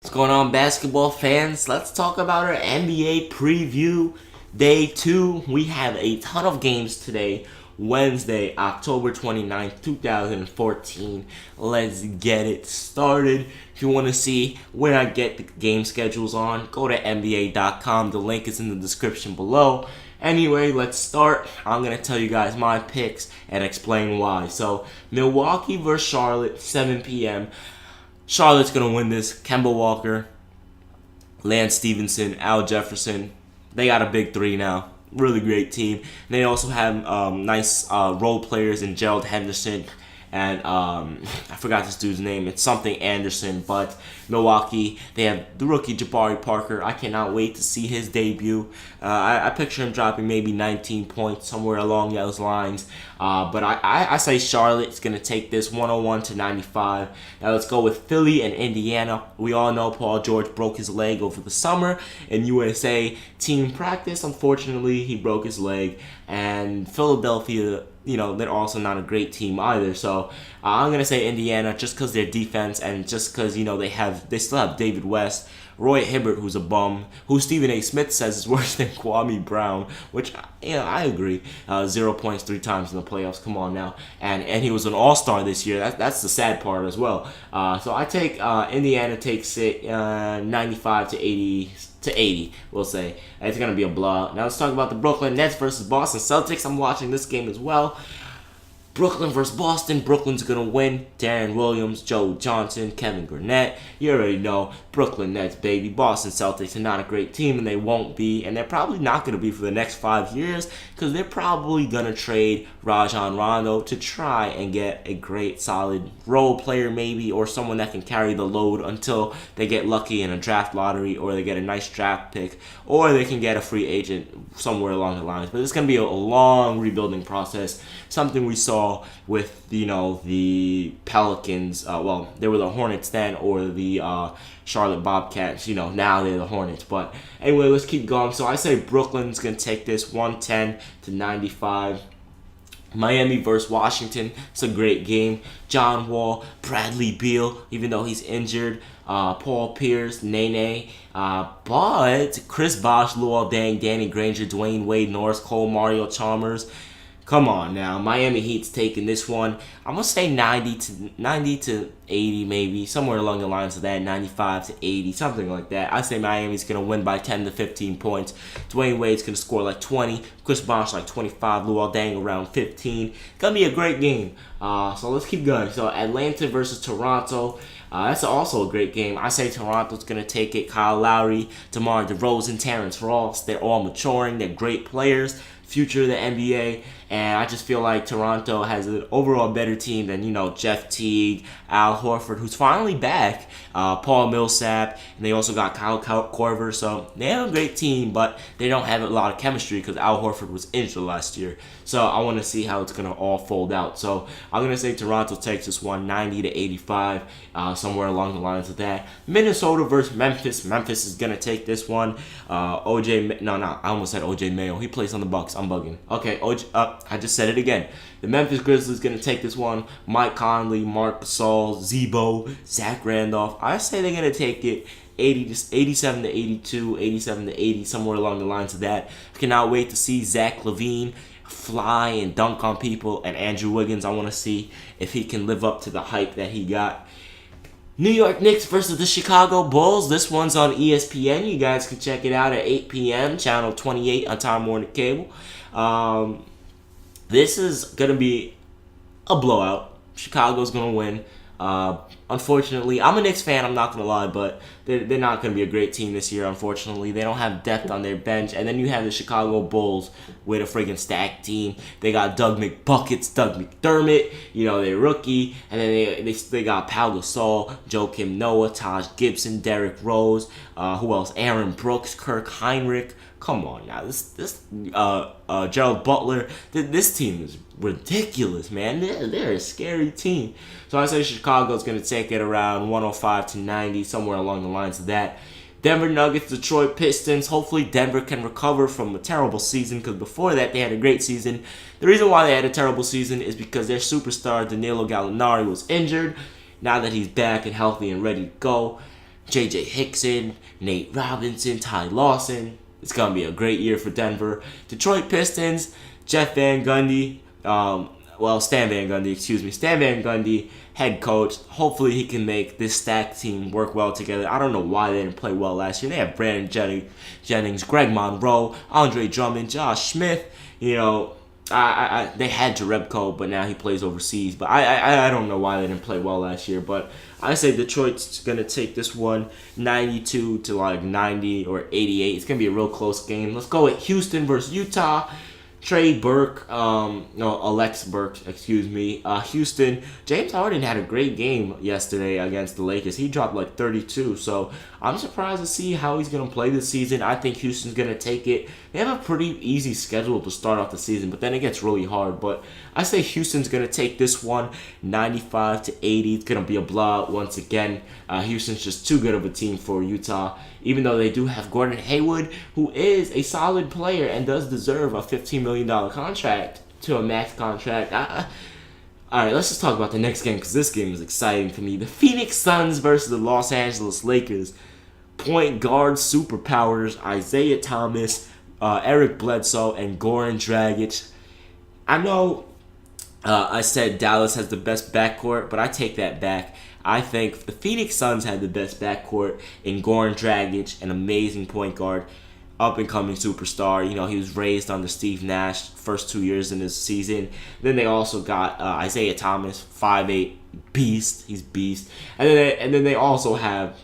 What's going on, basketball fans? Let's talk about our NBA preview day 2. We have a ton of games today, Wednesday, October 29th, 2014. Let's get it started. If you want to see where I get the game schedules on, go to NBA.com. The link is in the description below. Anyway, let's start. I'm going to tell you guys my picks and explain why. So, Milwaukee versus Charlotte, 7 p.m. Charlotte's going to win this. Kemba Walker, Lance Stevenson, Al Jefferson. They got a big three now. Really great team. They also have nice role players in Gerald Henderson and I forgot this dude's name. It's something Anderson, but Milwaukee, they have the rookie Jabari Parker. I cannot wait to see his debut. I picture him dropping maybe 19 points, somewhere along those lines. But I say Charlotte's going to take this 101-95. Now let's go with Philly and Indiana. We all know Paul George broke his leg over the summer in USA team practice. Unfortunately, he broke his leg. And Philadelphia, they're also not a great team either. So I'm going to say Indiana just because their defense and just because, they still have David West, Roy Hibbert, who's a bum, who Stephen A. Smith says is worse than Kwame Brown, which, I agree. 0 points 3 times in the playoffs. Come on now. And he was an all-star this year. That's the sad part as well. So I take Indiana takes it 95 to 80, we'll say. It's going to be a blowout. Now let's talk about the Brooklyn Nets versus Boston Celtics. I'm watching this game as well. Brooklyn versus Boston. Brooklyn's going to win. Darren Williams, Joe Johnson, Kevin Garnett. You already know. Brooklyn Nets, baby. Boston Celtics are not a great team, and they won't be. And they're probably not going to be for the next 5 years because they're probably going to trade Rajon Rondo to try and get a great, solid role player maybe, or someone that can carry the load until they get lucky in a draft lottery, or they get a nice draft pick, or they can get a free agent somewhere along the lines. But it's going to be a long rebuilding process, something we saw with the Pelicans. They were the Hornets then, or the Charlotte Bobcats. Now they're the Hornets. But anyway, let's keep going. So I say Brooklyn's gonna take this 110-95. Miami versus Washington. It's a great game. John Wall, Bradley Beal, even though he's injured. Paul Pierce, Nene. But Chris Bosh, Luol Deng, Danny Granger, Dwayne Wade, Norris Cole, Mario Chalmers. Come on now, Miami Heat's taking this one. I'm gonna say 90 to 80, maybe somewhere along the lines of that, 95 to 80, something like that. I say Miami's gonna win by 10 to 15 points. Dwayne Wade's gonna score like 20, Chris Bosh like 25, Luol Deng around 15. Gonna be a great game. So let's keep going. So Atlanta versus Toronto. That's also a great game. I say Toronto's going to take it. Kyle Lowry, DeMar DeRozan, Terrence Ross. They're all maturing. They're great players. Future of the NBA. And I just feel like Toronto has an overall better team than, Jeff Teague, Al Horford, who's finally back, Paul Millsap, and they also got Kyle Korver. So they have a great team, but they don't have a lot of chemistry because Al Horford was injured last year. So I want to see how it's going to all fold out. So I'm going to say Toronto takes this one 90 to 85, somewhere along the lines of that. Minnesota versus Memphis. Memphis is going to take this one. I almost said OJ Mayo. He plays on the Bucks. I'm bugging. Okay, I just said it again. The Memphis Grizzlies going to take this one. Mike Conley, Marc Gasol, Zebo, Zach Randolph. I say they're going to take it 87 to 82, 87 to 80, somewhere along the lines of that. I cannot wait to see Zach LaVine fly and dunk on people, and Andrew Wiggins. I want to see if he can live up to the hype that he got. New York Knicks versus the Chicago Bulls. This one's on ESPN. You guys can check it out at 8 p.m., channel 28 on Time Warner Cable. This is going to be a blowout. Chicago's going to win. Unfortunately, I'm a Knicks fan, I'm not going to lie, but they're not going to be a great team this year, unfortunately. They don't have depth on their bench. And then you have the Chicago Bulls with a friggin' stacked team. They got Doug McDermott, their rookie. And then they got Pau Gasol, Joakim Noah, Taj Gibson, Derrick Rose. Who else? Aaron Brooks, Kirk Heinrich. Come on now, this Gerald Butler. This team is ridiculous, man. They're a scary team. So I say Chicago's going to take it around 105 to 90, somewhere along the lines of that. Denver Nuggets, Detroit Pistons. Hopefully Denver can recover from a terrible season, because before that they had a great season. The reason why they had a terrible season is because their superstar Danilo Gallinari was injured. Now that he's back and healthy and ready to go, J.J. Hickson, Nate Robinson, Ty Lawson. It's going to be a great year for Denver. Detroit Pistons, Jeff Van Gundy, Stan Van Gundy, excuse me. Stan Van Gundy, head coach. Hopefully he can make this stacked team work well together. I don't know why they didn't play well last year. They have Brandon Jennings, Greg Monroe, Andre Drummond, Josh Smith. You know, they had Jerebko, but now he plays overseas. But I don't know why they didn't play well last year. But I say Detroit's going to take this one 92 to like 90 or 88. It's going to be a real close game. Let's go with Houston versus Utah. Trey Burke, Alex Burke, excuse me. Houston, James Harden had a great game yesterday against the Lakers. He dropped like 32, so I'm surprised to see how he's going to play this season. I think Houston's going to take it. They have a pretty easy schedule to start off the season, but then it gets really hard. But I say Houston's going to take this one 95 to 80. It's going to be a blowout once again. Houston's just too good of a team for Utah, even though they do have Gordon Hayward, who is a solid player and does deserve a $15 million contract to a max contract. Alright, let's just talk about the next game because this game is exciting to me. The Phoenix Suns versus the Los Angeles Lakers. Point guard superpowers Isaiah Thomas, Eric Bledsoe, and Goran Dragic. I know I said Dallas has the best backcourt, but I take that back. I think the Phoenix Suns had the best backcourt in Goran Dragic, an amazing point guard, up-and-coming superstar. You know, he was raised under Steve Nash first 2 years in his season. Then they also got Isaiah Thomas, 5'8", beast. He's beast. And then they also have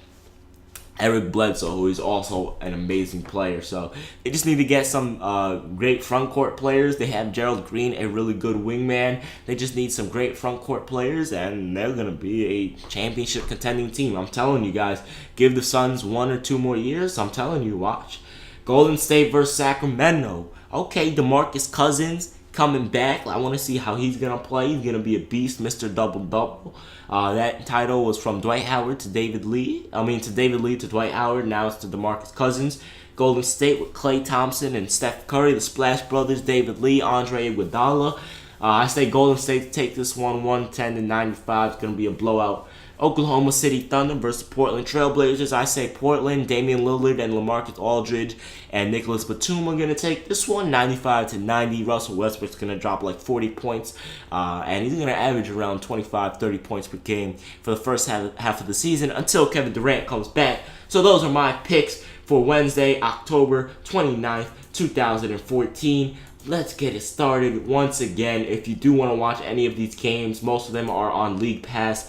Eric Bledsoe, who is also an amazing player. So they just need to get some great front court players. They have Gerald Green, a really good wingman. They just need some great front court players, and they're going to be a championship contending team. I'm telling you guys, give the Suns 1 or 2 more years. I'm telling you, watch. Golden State versus Sacramento. Okay, DeMarcus Cousins coming back. I want to see how he's going to play. He's going to be a beast, Mr. Double-Double. That title was from Dwight Howard to David Lee. To David Lee to Dwight Howard. Now it's to DeMarcus Cousins. Golden State with Klay Thompson and Steph Curry, the Splash Brothers, David Lee, Andre Iguodala. I say Golden State to take this one 110 to 95. It's going to be a blowout. Oklahoma City Thunder versus Portland Trailblazers. I say Portland, Damian Lillard, and LaMarcus Aldridge and Nicholas Batum are going to take this one 95 to 90. Russell Westbrook's going to drop like 40 points, and he's going to average around 25, 30 points per game for the first half of the season until Kevin Durant comes back. So those are my picks for Wednesday, October 29th, 2014. Let's get it started. Once again, if you do want to watch any of these games, most of them are on League Pass.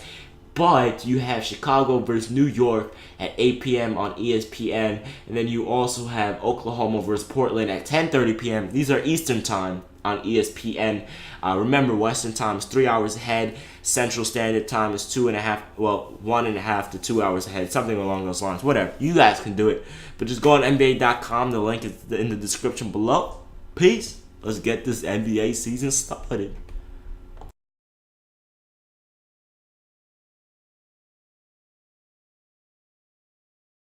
But you have Chicago versus New York at 8 p.m. on ESPN. And then you also have Oklahoma versus Portland at 10:30 p.m. These are Eastern Time on ESPN. Remember, Western Time is 3 hours ahead. Central Standard Time is 1.5 to 2 hours ahead. Something along those lines. Whatever. You guys can do it. But just go on NBA.com. The link is in the description below. Peace. Let's get this NBA season started.